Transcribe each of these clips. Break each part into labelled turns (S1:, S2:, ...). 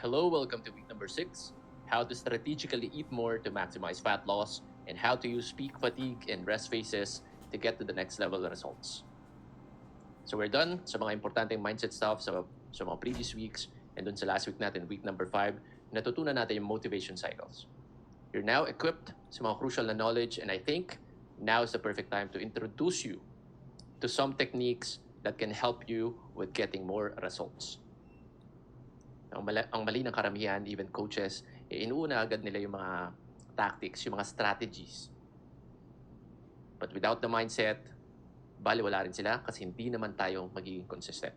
S1: Hello, welcome to week number 6. How to strategically eat more to maximize fat loss, and how to use peak fatigue and rest phases to get to the next level results. So we're done sa mga importanteng mindset stuff sa mga previous weeks, and dun sa last week natin, week number 5, natutunan natin yung motivation cycles. You're now equipped sa mga crucial na knowledge, and I think now is the perfect time to introduce you to some techniques that can help you with getting more results. Ang mali ng karamihan, even coaches, inuuna agad nila yung mga tactics, yung mga strategies. But without the mindset, baliwala rin sila kasi hindi naman tayo magiging consistent.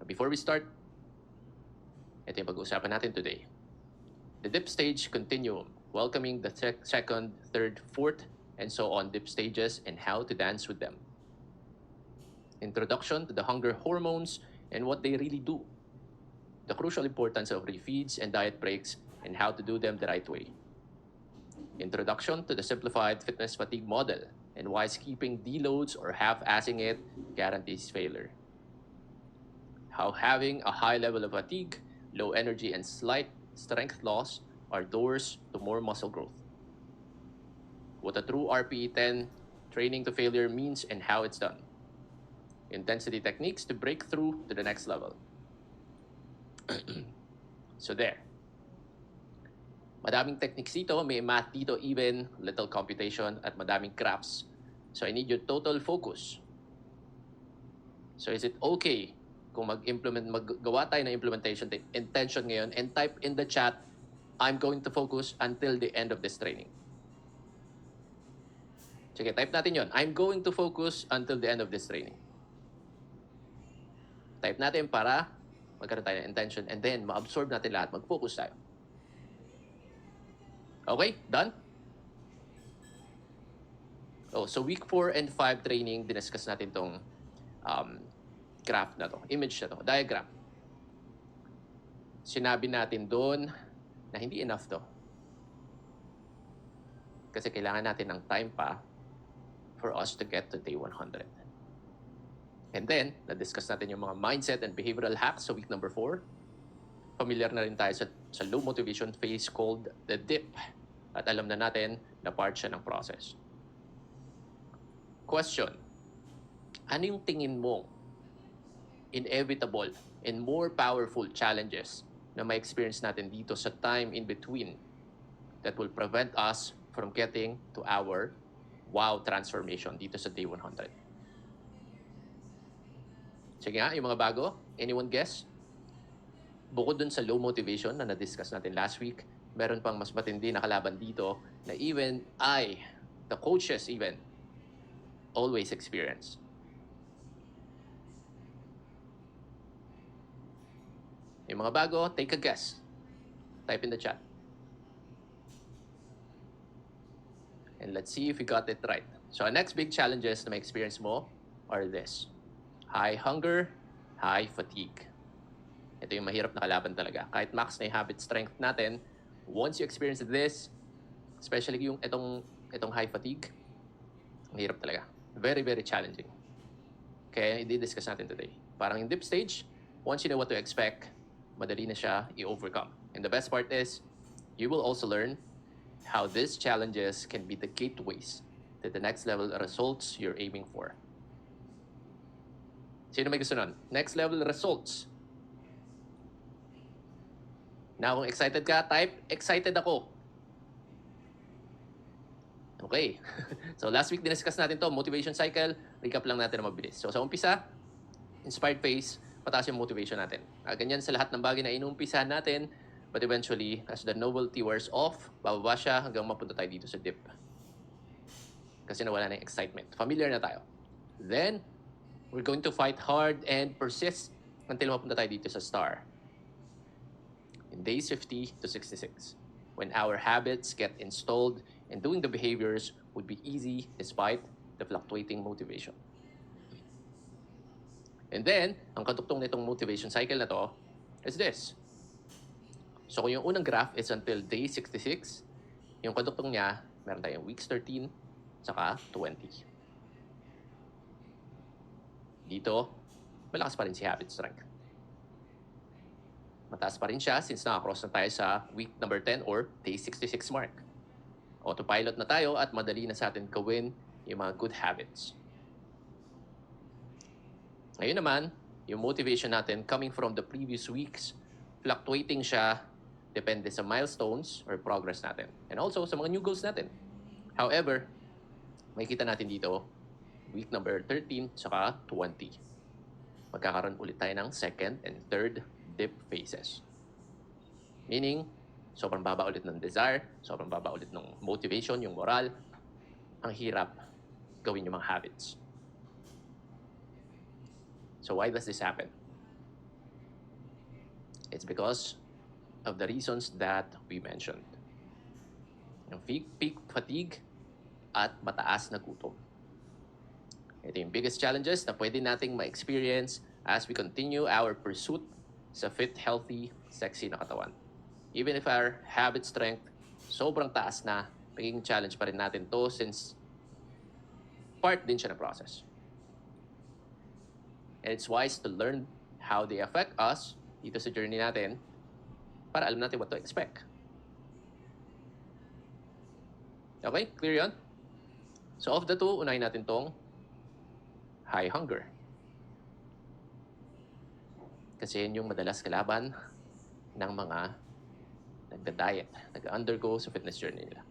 S1: Before we start, ito yung pag-uusapan natin today. The dip stage continuum, welcoming the second, third, fourth, and so on dip stages and how to dance with them. Introduction to the hunger hormones and what they really do. The crucial importance of refeeds and diet breaks and how to do them the right way. Introduction to the simplified fitness fatigue model and why skipping deloads or half-assing it guarantees failure. How having a high level of fatigue, low energy, and slight strength loss are doors to more muscle growth. What a true RPE 10 training to failure means and how it's done. Intensity techniques to break through to the next level. So there. Madaming techniques dito, may math dito even, little computation, at madaming graphs. So I need your total focus. So is it okay kung maggawa tayo ng implementation intention ngayon and type in the chat, I'm going to focus until the end of this training. Sige, type natin yon. I'm going to focus until the end of this training. Type natin para magkaroon tayo ng intention and then ma-absorb natin lahat, mag-focus tayo. Okay, done? Oh, so week 4 and 5 training, diniscuss natin tong graph na to, image na to, diagram. Sinabi natin doon na hindi enough to. Kasi kailangan natin ng time pa for us to get to day 100. And then, na-discuss natin yung mga mindset and behavioral hacks sa week number 4. Familiar na rin tayo sa low motivation phase called the dip. At alam na natin na part siya ng process. Question. Ano yung tingin mo inevitable and more powerful challenges na may experience natin dito sa time in between that will prevent us from getting to our wow transformation dito sa day 100? Sige nga, yung mga bago, anyone guess? Bukod dun sa low motivation na na-discuss natin last week, meron pang mas matindi na kalaban dito na even the coaches even, always experience. Yung mga bago, take a guess. Type in the chat. And let's see if you got it right. So our next big challenges na may experience mo are this. High hunger, high fatigue. Ito yung mahirap na kalaban talaga. Kahit max na yung habit strength natin, once you experience this, especially yung itong high fatigue, mahirap talaga. Very, very challenging. Kaya i-discuss natin today. Parang yung dip stage, once you know what to expect, madali na siya i-overcome. And the best part is, you will also learn how these challenges can be the gateways to the next level results you're aiming for. Sino may gusto nun? Next level results. Na kung excited ka, type, excited ako. Okay. So last week, diniscuss natin to motivation cycle. Recap lang natin na mabilis. So sa umpisa, inspired phase, pataas yung motivation natin. Ganyan sa lahat ng bagay na inumpisahan natin, but eventually, as the novelty wears off, bababa siya hanggang mapunta tayo dito sa dip. Kasi nawala na yung excitement. Familiar na tayo. Then, we're going to fight hard and persist until mapunta tayo dito sa star. In days 50 to 66, when our habits get installed and doing the behaviors would be easy despite the fluctuating motivation. And then, ang katuktong nitong motivation cycle na to is this. So kung yung unang graph is until day 66, yung katuktong niya, meron tayong weeks 13, saka 20. Dito, malakas pa rin si habit strength. mataas pa rin siya since nakakross na tayo sa week number 10 or day 66 mark. Autopilot na tayo at madali na sa atin gawin yung mga good habits. Ngayon naman, yung motivation natin coming from the previous weeks, fluctuating siya depende sa milestones or progress natin. And also sa mga new goals natin. However, makikita natin dito, week number 13 saka 20. Magkakaroon ulit tayo ng second and third dip phases. Meaning, sobrang baba ulit ng desire, sobrang baba ulit ng motivation, yung moral. Ang hirap gawin yung mga habits. So why does this happen? It's because of the reasons that we mentioned. Yung peak fatigue at mataas na gutom. Ito yung biggest challenges na pwede nating ma-experience as we continue our pursuit sa fit, healthy, sexy na katawan. Even if our habit strength sobrang taas na, magiging challenge pa rin natin to since part din siya ng process. And it's wise to learn how they affect us dito sa journey natin para alam natin what to expect. Okay? Clear yun? So of the two, unahin natin tong high hunger. Kasi yun yung madalas kalaban ng mga nagda-diet, nag-undergo sa fitness journey nila.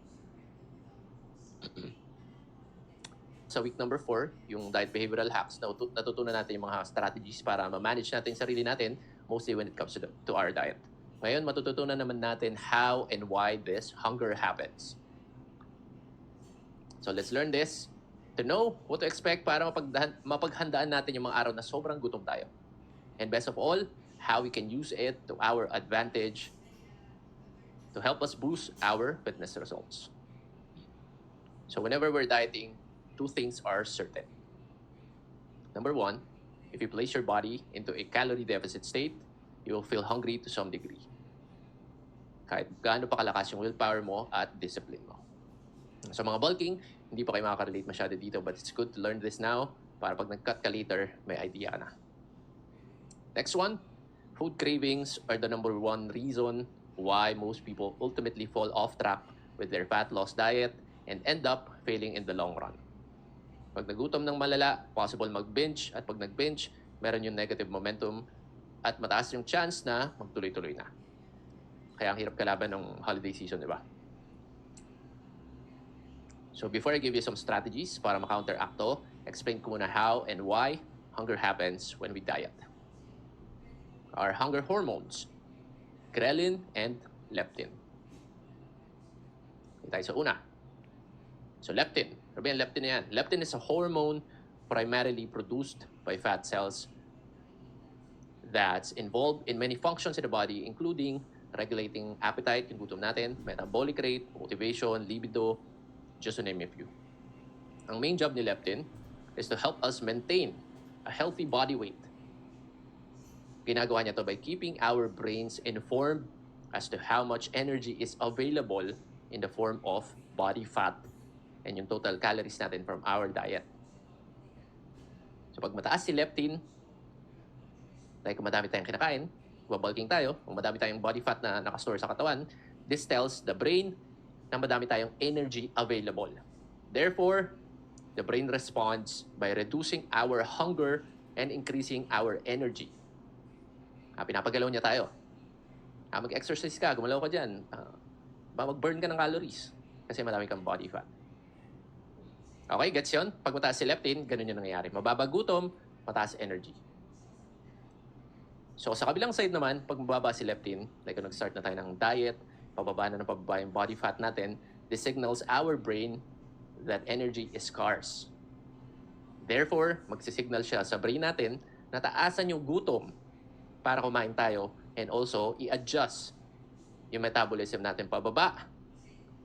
S1: Sa week number 4, yung diet behavioral hacks, natutunan natin yung mga strategies para ma-manage natin yung sarili natin, mostly when it comes to our diet. Ngayon, matututunan naman natin how and why this hunger happens. So let's learn this to know what to expect para mapaghandaan natin yung mga araw na sobrang gutom tayo. And best of all, how we can use it to our advantage to help us boost our fitness results. So whenever we're dieting, two things are certain. Number one, if you place your body into a calorie deficit state, you will feel hungry to some degree. Kahit gaano pa kalakas yung willpower mo at discipline mo. Sa mga bulking, hindi pa kayo makaka-relate masyado dito, but it's good to learn this now para pag nag-cut ka later, may idea ka na. Next one, food cravings are the number one reason why most people ultimately fall off track with their fat loss diet and end up failing in the long run. Pag nagutom ng malala, possible mag-binge, at pag nag-binge, meron yung negative momentum at mataas yung chance na magtuloy-tuloy na. Kaya ang hirap kalaban ng holiday season, di ba? So before I give you some strategies para ma-counteract to, explain ko muna how and why hunger happens when we diet. Our hunger hormones, ghrelin and leptin. Ito tayo sa una. So leptin. Ano ba yung leptin na yan? Leptin is a hormone primarily produced by fat cells that's involved in many functions in the body, including regulating appetite, yung gutom natin, metabolic rate, motivation, libido, just to name a few. Ang main job ni leptin is to help us maintain a healthy body weight. Ginagawa niya to by keeping our brains informed as to how much energy is available in the form of body fat and yung total calories natin from our diet. So pag mataas si leptin, like kung madami tayong kinakain, babalking tayo, kung madami tayong body fat na nakastore sa katawan, this tells the brain na madami tayong energy available. Therefore, the brain responds by reducing our hunger and increasing our energy. Pinapagalaw niya tayo. Mag-exercise ka, gumalaw ka dyan. Mag-burn ka ng calories kasi madami kang body fat. Okay, gets yun? Pag mataas si leptin, ganun yung nangyayari. Mababa gutom, mataas energy. So sa kabilang side naman, pag mababa si leptin, like kung nag-start na tayo ng diet, pababa yung body fat natin, this signals our brain that energy is scarce. Therefore, magsisignal siya sa brain natin na taasan yung gutom para kumain tayo and also i-adjust yung metabolism natin pababa,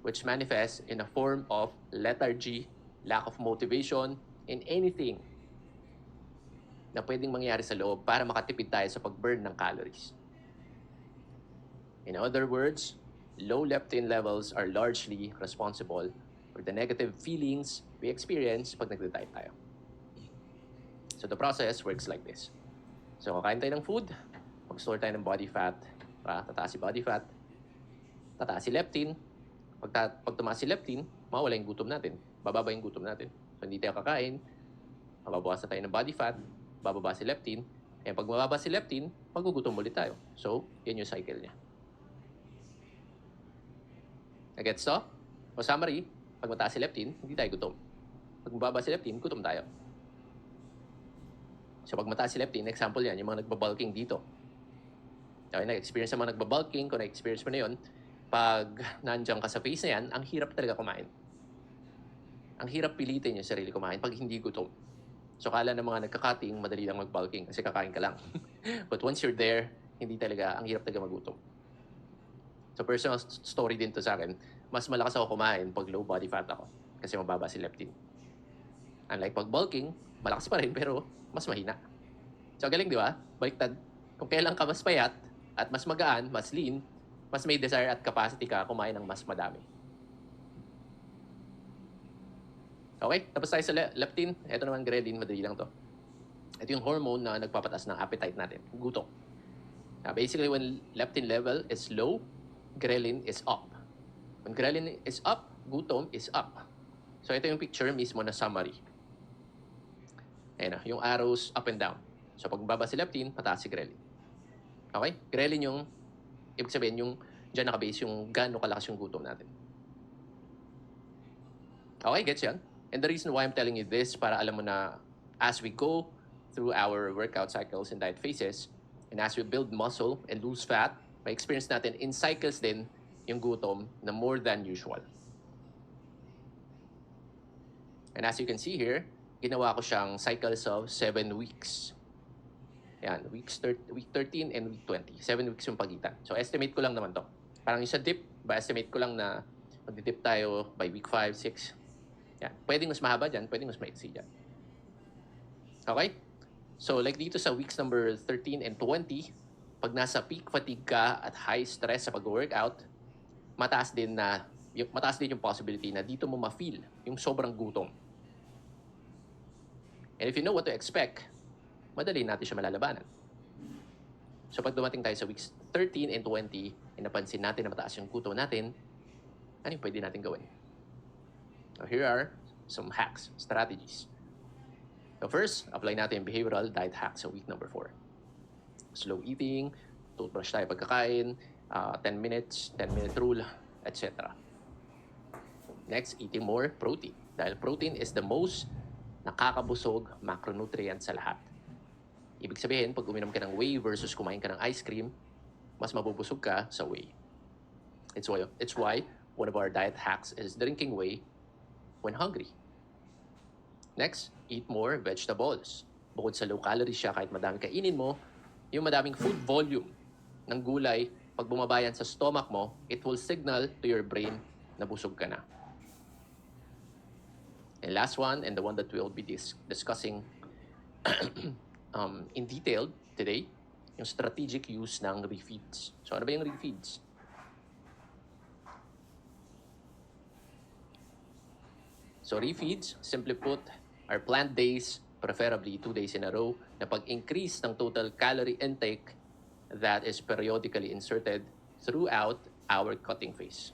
S1: which manifests in a form of lethargy, lack of motivation, in anything na pwedeng mangyari sa loob para makatipid tayo sa pag-burn ng calories. In other words, low leptin levels are largely responsible for the negative feelings we experience pag nagda-diet tayo. So the process works like this. So kakain tayo ng food, mag-store tayo ng body fat, Tataas si body fat, tataas si leptin. Pag tumaas si leptin, mawala yung gutom natin. Bababa yung gutom natin. So, hindi tayo kakain, mababawasan tayo ng body fat, bababa si leptin, and pag mababa si leptin, magugutom ulit tayo. So, yan yung cycle niya. Nagets to? O summary, pag mataas si leptin, hindi tayo gutom. Pag mababa si leptin, gutom tayo. So, pag mataas si leptin, example yan, yung mga nagbabulking dito. Okay, nag-experience sa mga nagbabulking, kung na-experience mo na yun, pag nandiyan ka sa phase na yan, ang hirap talaga kumain. Ang hirap pilitin yung sarili kumain pag hindi gutom. So, kala ng mga nagka-cutting, madali lang mag-bulking kasi kakain ka lang. But once you're there, hindi talaga, ang hirap talaga magutom. So, personal story din to sa akin, mas malakas ako kumain pag low body fat ako kasi mababa si leptin. Unlike pag bulking, malakas pa rin pero mas mahina. So, galing di ba? Baliktad. Kung kailan ka mas payat at mas magaan, mas lean, mas may desire at capacity ka kumain ng mas madami. Okay, tapos tayo sa leptin. Ito naman ghrelin, madali lang to. Ito yung hormone na nagpapataas ng appetite natin, gutom. Basically, when leptin level is low, ghrelin is up. When ghrelin is up, gutom is up. So ito yung picture mismo na summary. Ayan na, yung arrows up and down. So pag baba si leptin, pataas si ghrelin. Okay? Ghrelin yung, ibig sabihin, yung dyan nakabase yung gaano kalakas yung gutom natin. Okay, gets yan? And the reason why I'm telling you this, para alam mo na as we go through our workout cycles and diet phases, and as we build muscle and lose fat, may experience natin in cycles din yung gutom na more than usual. And as you can see here, ginawa ko siyang cycles of 7 weeks. Yan, week 13 and week 20. 7 weeks yung pagitan. So, estimate ko lang naman to. Parang yung sa dip, estimate ko lang na mag-dip tayo by week 5, 6. Yan. Pwedeng mas mahaba dyan, pwedeng mas maiksi dyan. Okay? So, like dito sa weeks number 13 and 20, pag nasa peak fatigue ka at high stress sa pag-workout, mataas din yung possibility na dito mo ma-feel yung sobrang gutom. And if you know what to expect, madali natin siya malalabanan. So pag dumating tayo sa weeks 13 and 20, and napansin natin na mataas yung gutom natin, ano yung pwede natin gawin? Now, here are some hacks, strategies. So first, apply natin yung behavioral diet hack sa week number 4. Slow eating, toothbrush tayo pagkakain, 10 minutes, 10-minute rule, etc. Next, eating more protein. Dahil protein is the most nakakabusog macronutrient sa lahat. Ibig sabihin, pag uminom ka ng whey versus kumain ka ng ice cream, mas mabubusog ka sa whey. It's why one of our diet hacks is drinking whey when hungry. Next, eat more vegetables. Bukod sa low calorie siya, kahit madami kainin mo, yung madaming food volume ng gulay, pag bumabayan sa stomach mo, it will signal to your brain na busog ka na. And last one, and the one that we'll be discussing in detail today, yung strategic use ng refeeds. So ano ba yung refeeds? So refeeds, simply put, are planned days, preferably 2 days in a row, na pag-increase ng total calorie intake that is periodically inserted throughout our cutting phase.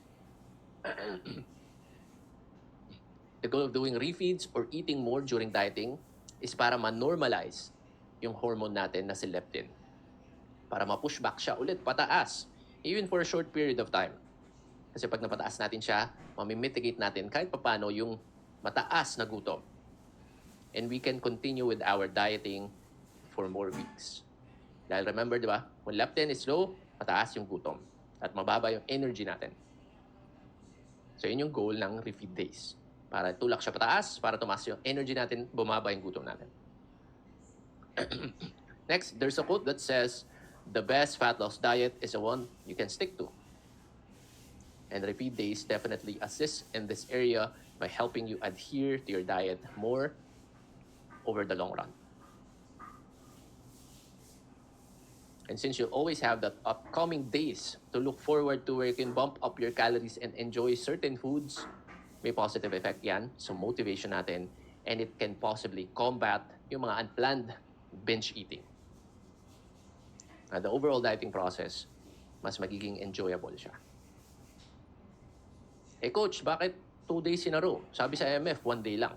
S1: The goal of doing refeeds or eating more during dieting is para ma-normalize yung hormone natin na si leptin. Para ma-push back siya ulit pataas, even for a short period of time. Kasi pag napataas natin siya, mamimitigate natin kahit papano yung mataas na gutom. And we can continue with our dieting for more weeks. Dahil remember, di ba? When leptin is low, mataas yung gutom. At mababa yung energy natin. So yun yung goal ng refeed days. Para tulak siya pataas, para tumaas yung energy natin, bumaba yung gutom natin. Next, there's a quote that says, the best fat loss diet is the one you can stick to. And repeat days definitely assist in this area by helping you adhere to your diet more over the long run. And since you always have that upcoming days to look forward to where you can bump up your calories and enjoy certain foods, may positive effect yan sa motivation natin, and it can possibly combat yung mga unplanned binge eating. The overall dieting process mas magiging enjoyable siya. Coach, bakit 2 days in a row? Sabi sa IMF, 1 day lang.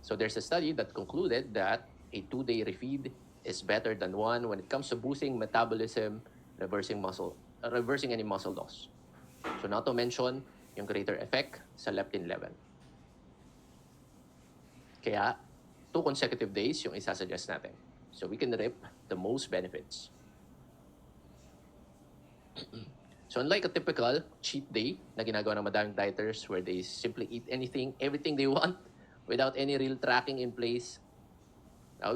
S1: So there's a study that concluded that a 2-day refeed is better than one when it comes to boosting metabolism, reversing any muscle loss. So not to mention yung greater effect sa leptin level. Kaya 2 consecutive days yung isasuggest natin. So we can reap the most benefits. So unlike a typical cheat day na ginagawa ng madaming dieters where they simply eat anything, everything they want without any real tracking in place,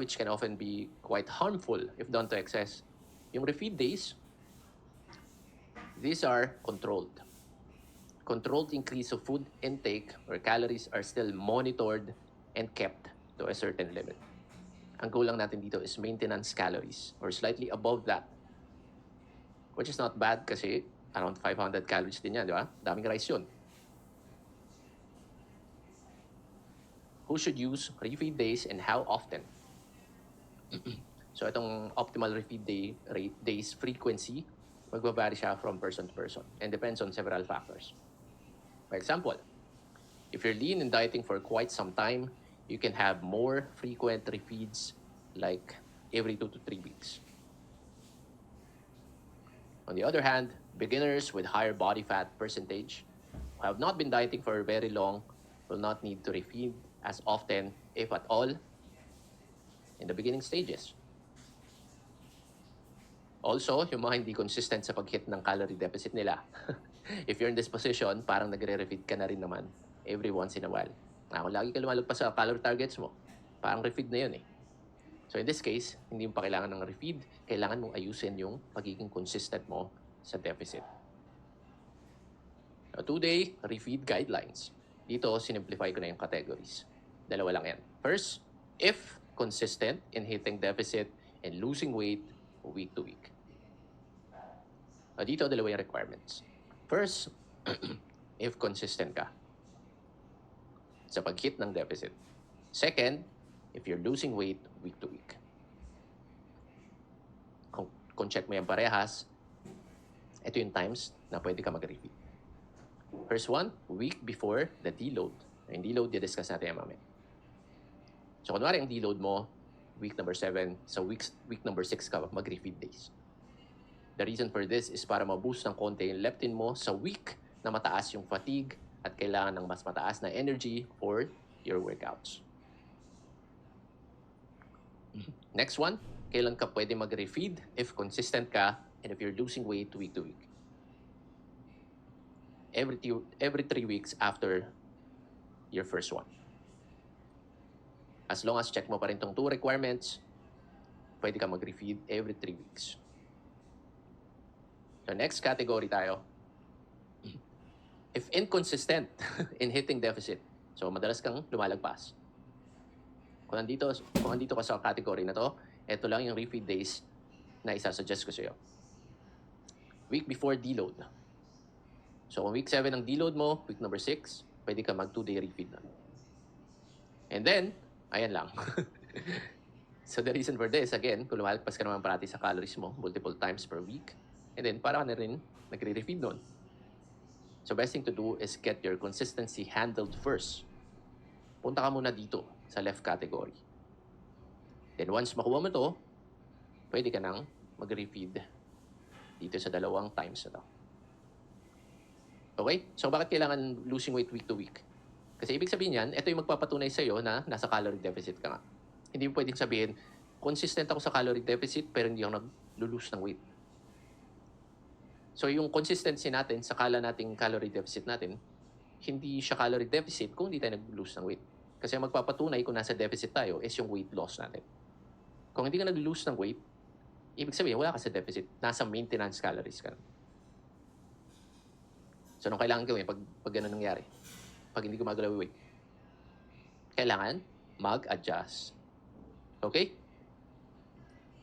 S1: which can often be quite harmful if done to excess, yung refeed days, these are controlled. Controlled increase of food intake where calories are still monitored and kept to a certain limit. Ang goal lang natin dito is maintenance calories or slightly above that, which is not bad kasi around 500 calories din yan, di ba? Daming rice yun. Who should use refeed days and how often? So itong optimal refeed days frequency, magbabari siya from person to person and depends on several factors. For example, if you're lean and dieting for quite some time, you can have more frequent refeeds like every 2 to 3 weeks. On the other hand, beginners with higher body fat percentage who have not been dieting for very long will not need to refeed as often, if at all, in the beginning stages. Also, yung mga hindi consistent sa pag-hit ng calorie deficit nila. If you're in this position, parang nagre-refeed ka na rin naman every once in a while. Kung lagi ka lumalagpas sa calorie targets mo, parang refeed na yun eh. So in this case, hindi mo pa kailangan ng refeed, kailangan mong ayusin yung pagiging consistent mo sa deficit. 2-day refeed guidelines. Dito, sinimplify ko na yung categories. 2 lang yan. First, if consistent in hitting deficit and losing weight week to week. Dito, 2 yung requirements. First, if consistent ka sa pag-hit ng deficit. Second, if you're losing weight week to week. Kung check mo yan parehas, ito yung times na pwede ka mag-refeed. First one, week before the deload. Yung deload, di-discuss natin yan mamaya. So, kunwari ang deload mo, week number 7, sa week number 6 ka mag-refeed days. The reason for this is para ma-boost ng konti yung leptin mo sa week na mataas yung fatigue at kailangan ng mas mataas na energy for your workouts. Next one, kailan ka pwede mag-refeed if consistent ka and if you're losing weight week to week. Every 3 weeks after your first one. As long as check mo pa rin tong 2 requirements, pwede ka mag-refeed every 3 weeks. So next category tayo. If inconsistent in hitting deficit, so madalas kang lumalagpas. Kung andito ka sa category na to, ito lang yung refeed days na isasuggest ko sa iyo. Week before deload. So kung week 7 ang deload mo, week number 6, pwede ka mag 2-day refeed na. And then, ayan lang. So the reason for this, again, kung lumalagpas ka naman parati sa calories mo multiple times per week, and then para ka na rin nagre-refeed nun. So best thing to do is get your consistency handled first. Punta ka muna dito sa left category. Then once makuha mo to, pwede ka nang mag-refeed dito sa 2 times na to. Okay? So bakit kailangan losing weight week to week? Kasi ibig sabihin yan, ito yung magpapatunay sa iyo na nasa calorie deficit ka nga. Hindi mo pwedeng sabihin, consistent ako sa calorie deficit pero hindi ako nag-lose ng weight. So yung consistency natin sa kala nating calorie deficit natin, hindi siya calorie deficit kung hindi tayo nag-lose ng weight. Kasi ang magpapatunay kung nasa deficit tayo is yung weight loss natin. Kung hindi ka nag-lose ng weight, ibig sabihin wala ka sa deficit, nasa maintenance calories ka. So anong kailangan gawin pag gano'n nangyari? Pag hindi gumagalaw yung weight? Kailangan mag-adjust. Okay?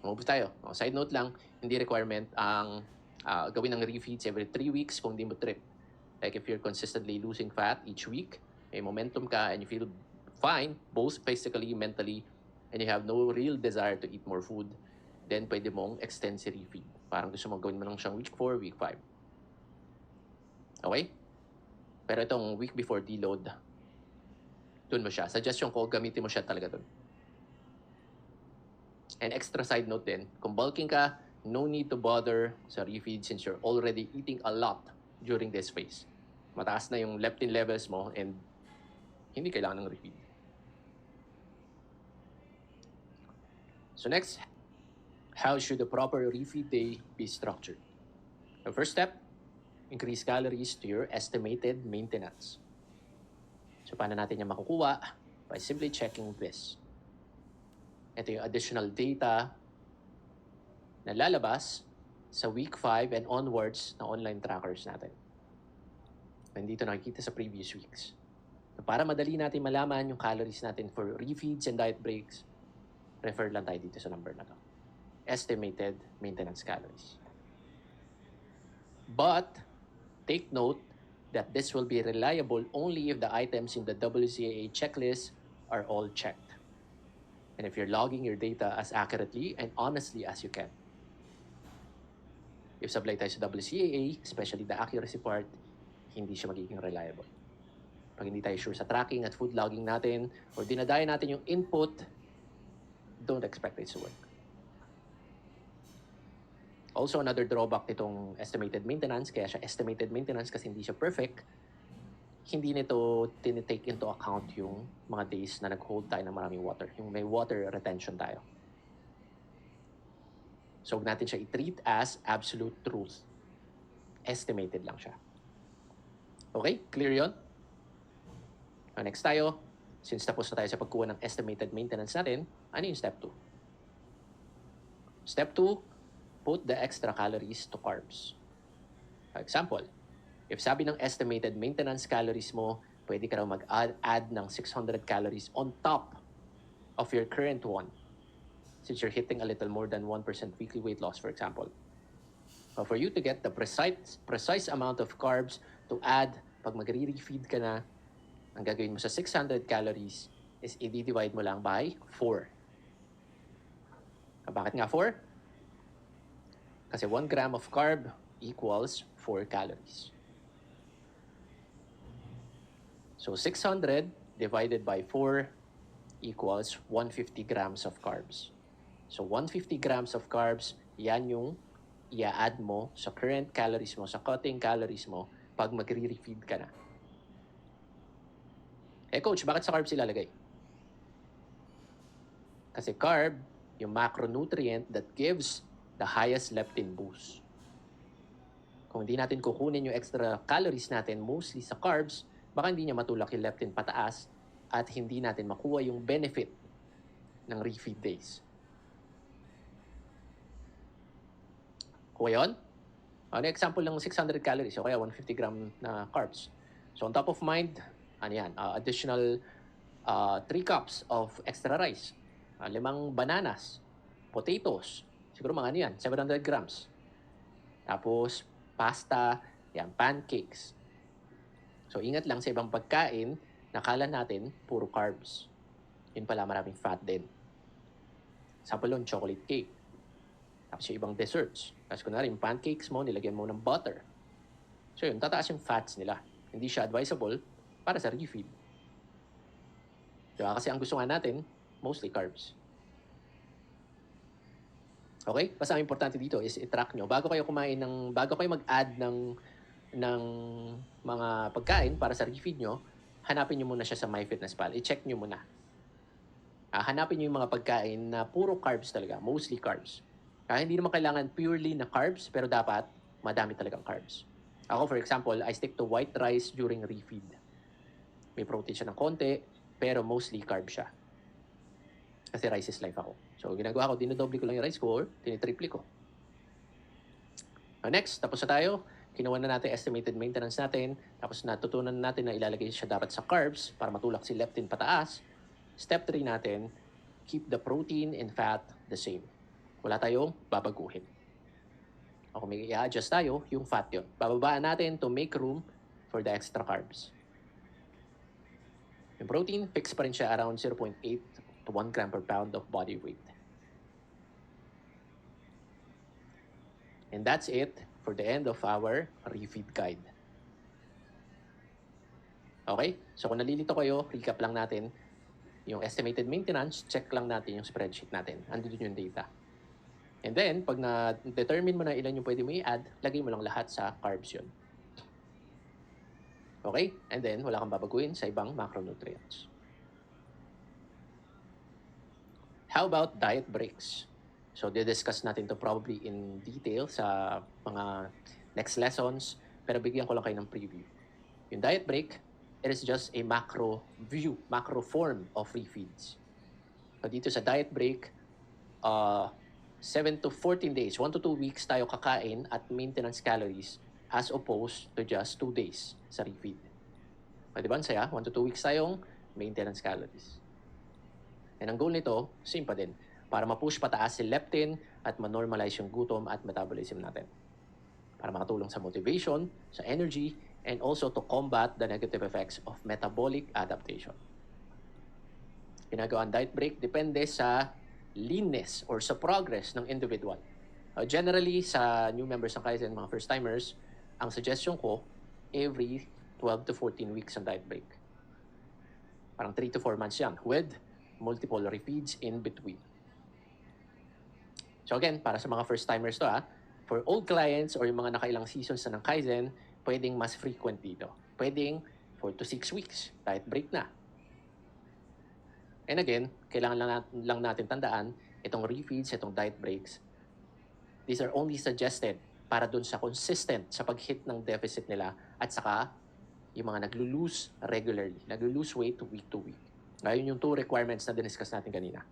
S1: Move tayo. Side note lang, hindi requirement ang gawin ng refeeds every 3 weeks kung di mo trip. Like if you're consistently losing fat each week, may momentum ka and you feel fine, both physically, mentally, and you have no real desire to eat more food, then pwede mong extend si refeed. Parang gusto mong gawin mo lang siyang week 4, week 5. Okay? Pero itong week before deload, dun mo siya. Suggestion ko, gamitin mo siya talaga dun. And extra side note din, kung bulking ka, no need to bother sa refeed since you're already eating a lot during this phase. Mataas na yung leptin levels mo and hindi kailangan ng refeed. So next, how should the proper refeed day be structured? The first step, increase calories to your estimated maintenance. So paano natin yung makukuha? By simply checking this. Ito yung additional data na lalabas sa week 5 and onwards na online trackers natin. Nandito nakikita sa previous weeks. So para madali natin malaman yung calories natin for refeeds and diet breaks, refer lang tayo dito sa number na to. Estimated maintenance calories. But take note that this will be reliable only if the items in the WCAA checklist are all checked. And if you're logging your data as accurately and honestly as you can. If sablay tayo sa WCAA, especially the accuracy part, hindi siya magiging reliable. Pag hindi tayo sure sa tracking at food logging natin, or dinadaya natin yung input, don't expect it to work. Also, another drawback nitong estimated maintenance, kaya siya estimated maintenance kasi hindi siya perfect, hindi nito tinitake into account yung mga days na nag-hold tayo ng maraming water, yung may water retention tayo. So, huwag natin siya i-treat as absolute truth. Estimated lang siya. Okay? Clear yun? Next tayo, since tapos na tayo sa pagkuha ng estimated maintenance natin, ano yung step 2? Step 2, put the extra calories to carbs. For example, if sabi ng estimated maintenance calories mo, pwede ka raw mag-add ng 600 calories on top of your current one, since you're hitting a little more than 1% weekly weight loss, for example. But for you to get the precise amount of carbs to add pag magre-refeed ka na, ang gagawin mo sa 600 calories is i-divide mo lang by 4. Bakit nga 4? Kasi 1 gram of carb equals 4 calories. So 600 divided by 4 equals 150 grams of carbs. So 150 grams of carbs, yan yung i-add mo sa current calories mo, sa cutting calories mo pag magre-refeed ka na. Coach, bakit sa carbs ilalagay? Kasi carb, yung macronutrient that gives the highest leptin boost. Kung hindi natin kukunin yung extra calories natin mostly sa carbs, baka hindi niya matulak yung leptin pataas at hindi natin makuha yung benefit ng refeed days. Kuha yun? Ano example ng 600 calories o kaya 150 gram na carbs. So on top of mind, ano yan, additional 3 cups of extra rice, 5 bananas, potatoes, siguro mga ano yan, 700 grams. Tapos pasta, yan, pancakes. So ingat lang sa ibang pagkain, nakala natin puro carbs. Yun pala maraming fat din. Sample nun, chocolate cake. Tapos yung ibang desserts. Tapos kunwari, yung pancakes mo, nilagyan mo ng butter. So yun, tataas yung fats nila. Hindi siya advisable para sa refeed. Diba? Kasi ang gusto nga natin, mostly carbs. Okay? Basta ang importante dito is i-track nyo. Bago kayo mag-add ng mga pagkain para sa refeed nyo, hanapin nyo muna siya sa MyFitnessPal. I-check nyo muna. Hanapin nyo yung mga pagkain na puro carbs talaga, mostly carbs. Hindi naman kailangan purely na carbs, pero dapat madami talagang carbs. Ako, for example, I stick to white rice during refeed. May protein siya ng konti, pero mostly carb siya. Kasi rice is life ako. So, ginagawa ko, dinodoble ko lang yung rice ko or tinitriple ko. Next, tapos na tayo. Kinuha na natin estimated maintenance natin. Tapos natutunan natin na ilalagay siya dapat sa carbs para matulak si leptin pataas. Step 3 natin, keep the protein and fat the same. Wala tayong babaguhin. O kung may i-adjust tayo, yung fat yun. Bababaan natin to make room for the extra carbs. Yung protein, fixed pa rin siya around 0.8 to 1 gram per pound of body weight. And that's it for the end of our refeed guide. Okay? So kung nalilito kayo, recap lang natin. Yung estimated maintenance, check lang natin yung spreadsheet natin. Andun yung data. And then, pag na-determine mo na ilan yung pwede mo i-add, lagay mo lang lahat sa carbs yun. Okay? And then, wala kang babaguhin sa ibang macronutrients. How about diet breaks? So, discuss natin to probably in detail sa mga next lessons, pero bigyan ko lang kayo ng preview. Yung diet break, it is just a macro view, macro form of refeeds. So, dito sa diet break, 7 to 14 days, 1 to 2 weeks tayo kakain at maintenance calories as opposed to just 2 days sa refeed. O, diba? Saya, 1 to 2 weeks tayong maintenance calories. And ang goal nito, same pa din, para ma-push pataas si leptin at ma-normalize yung gutom at metabolism natin. Para makatulong sa motivation, sa energy, and also to combat the negative effects of metabolic adaptation. Ginagawa ang diet break depende sa leanness or sa progress ng individual. Generally, sa new members ng Kaizen, mga first-timers, ang suggestion ko, every 12 to 14 weeks ang diet break. Parang 3 to 4 months yan with multiple refeeds in between. So again, para sa mga first-timers to for old clients or yung mga nakailang seasons na ng Kaizen, pwedeng mas frequent dito. Pwedeng 4 to 6 weeks, diet break na. And again, kailangan lang natin tandaan, itong refeeds, itong diet breaks, these are only suggested para dun sa consistent sa pag-hit ng deficit nila at saka yung mga naglo-lose regularly, naglo-lose weight week to week. Ngayon yung 2 requirements na diniscuss natin kanina.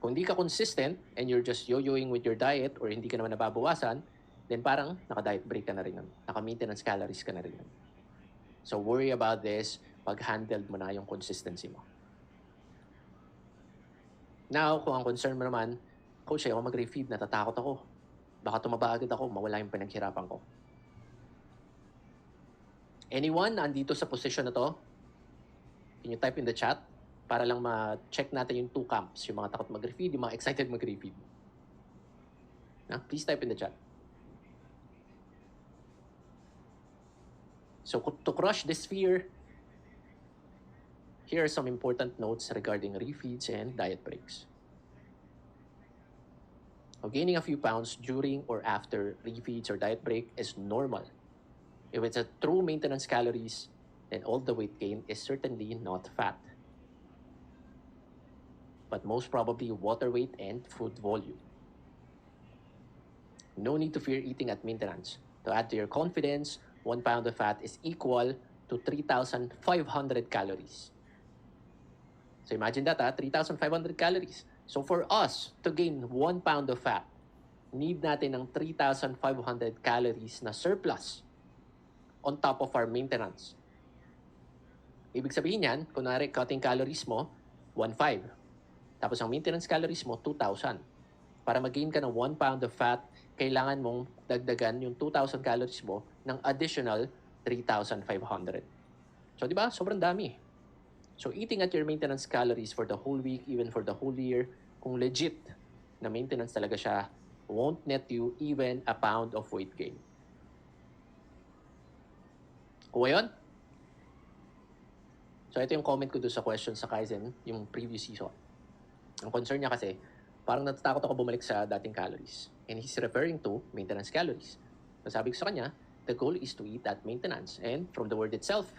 S1: Kung hindi ka consistent and you're just yo-yoing with your diet or hindi ka naman nababawasan, then parang naka-diet break ka na rin, naka-maintenance calories ka na rin. So worry about this pag handled mo na yung consistency mo. Now, kung ang concern mo naman, coach, ako mag-refeed, natatakot ako. Baka tumaba agad ako, mawala yung pinaghirapan ko. Anyone andito sa position na to? Can you type in the chat para lang ma-check natin yung 2 camps, yung mga takot mag-refeed, yung mga excited mag-refeed. Please type in the chat. So to crush this fear, here are some important notes regarding refeeds and diet breaks. So gaining a few pounds during or after refeeds or diet break is normal. If it's a true maintenance calories, then all the weight gain is certainly not fat, but most probably water weight and food volume. No need to fear eating at maintenance. To add to your confidence, 1 pound of fat is equal to 3,500 calories. So imagine that, 3,500 calories. So for us to gain 1 pound of fat, need natin ng 3,500 calories na surplus on top of our maintenance. Ibig sabihin yan, kunwari cutting calories mo, 1,500. Tapos ang maintenance calories mo, 2,000. Para mag-gain ka ng 1 pound of fat, kailangan mong dagdagan yung 2,000 calories mo ng additional 3,500. So, di ba? Sobrang dami. So, eating at your maintenance calories for the whole week, even for the whole year, kung legit na maintenance talaga siya, won't net you even a pound of weight gain. Kuha yun? So, ito yung comment ko doon sa question sa Kaizen, yung previous season. Ang concern niya kasi, parang natatakot ako bumalik sa dating calories. And he's referring to maintenance calories. So, sabi ko sa kanya, the goal is to eat at maintenance. And from the word itself,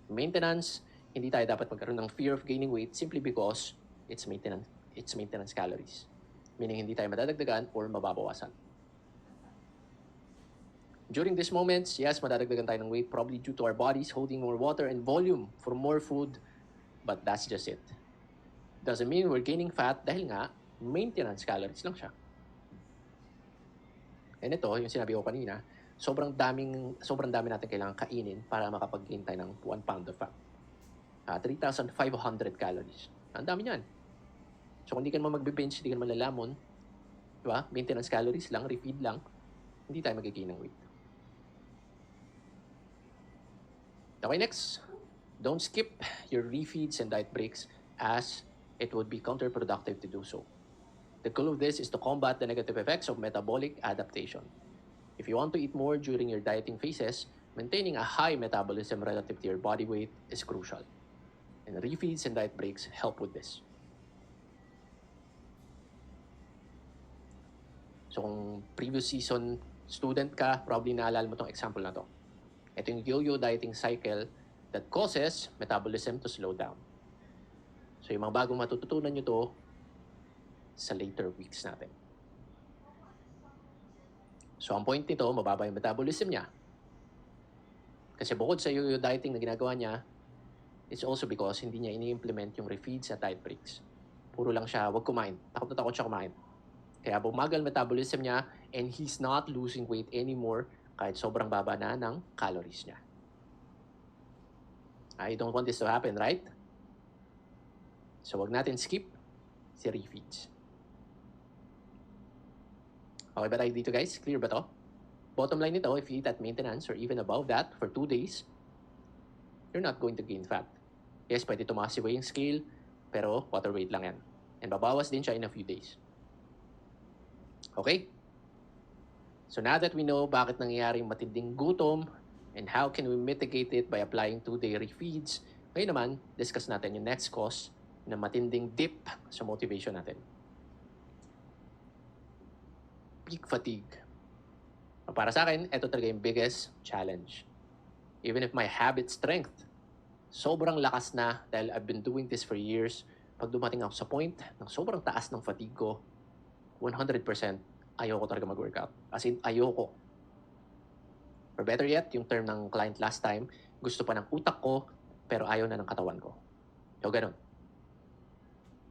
S1: maintenance, hindi tayo dapat magkaroon ng fear of gaining weight simply because it's maintenance calories. Meaning hindi tayo madadagdagan or mababawasan. During these moments, yes, madadagdagan tayo ng weight probably due to our bodies holding more water and volume for more food, but that's just it. Doesn't mean we're gaining fat dahil nga maintenance calories lang siya. And ito, yung sinabi ko kanina, sobrang dami natin kailangan kainin para makapag-gain tayo ng 1 pound of fat. 3,500 calories. Ang dami niyan. So kung hindi ka naman magbe-bench, hindi ka naman lalamon, di ba? Maintenance calories lang, refeed lang, hindi tayo mag-gain ng weight. Okay, next. Don't skip your refeeds and diet breaks as it would be counterproductive to do so. The goal of this is to combat the negative effects of metabolic adaptation. If you want to eat more during your dieting phases, maintaining a high metabolism relative to your body weight is crucial. And refeeds and diet breaks help with this. So kung previous season student ka, probably naalala mo tong example na to. Ito yung yo-yo dieting cycle that causes metabolism to slow down. So yung mga bagong matututunan nyo to sa later weeks natin. So ang point nito, mababa yung metabolism niya. Kasi bukod sa yo-yo dieting na ginagawa niya, it's also because hindi niya ini-implement yung refeeds at diet breaks. Puro lang siya, wag kumain. Takot na takot siya kumain. Kaya bumagal metabolism niya and he's not losing weight anymore kahit sobrang baba na ng calories niya. I don't want this to happen, right? So wag natin skip si refeeds. Okay ba tayo dito guys? Clear ba to? Bottom line nito, if you eat at maintenance or even above that for 2 days, you're not going to gain fat. Yes, pwede tumaas si weighing scale, pero water weight lang yan. And babawas din siya in a few days. Okay? So now that we know bakit nangyayari yung matinding gutom and how can we mitigate it by applying 2-day refeeds, ngayon naman, discuss natin yung next cause na matinding dip sa motivation natin. Peak fatigue. Para sa akin, ito talaga yung biggest challenge. Even if my habit strength, sobrang lakas na dahil I've been doing this for years, pag dumating ako sa point ng sobrang taas ng fatigue ko, 100% ayoko talaga mag-workout. As in, ayoko. Or better yet, yung term ng client last time, gusto pa ng utak ko, pero ayaw na ng katawan ko. So, ganun.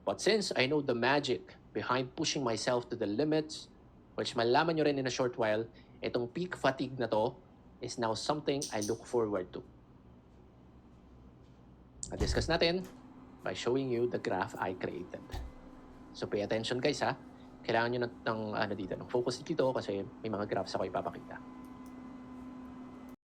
S1: But since I know the magic behind pushing myself to the limits, which malaman nyo rin in a short while, itong peak fatigue na to is now something I look forward to. Na-discuss natin by showing you the graph I created. So pay attention guys ha. Kailangan nyo ng focus dito kasi may mga graphs ako ipapakita.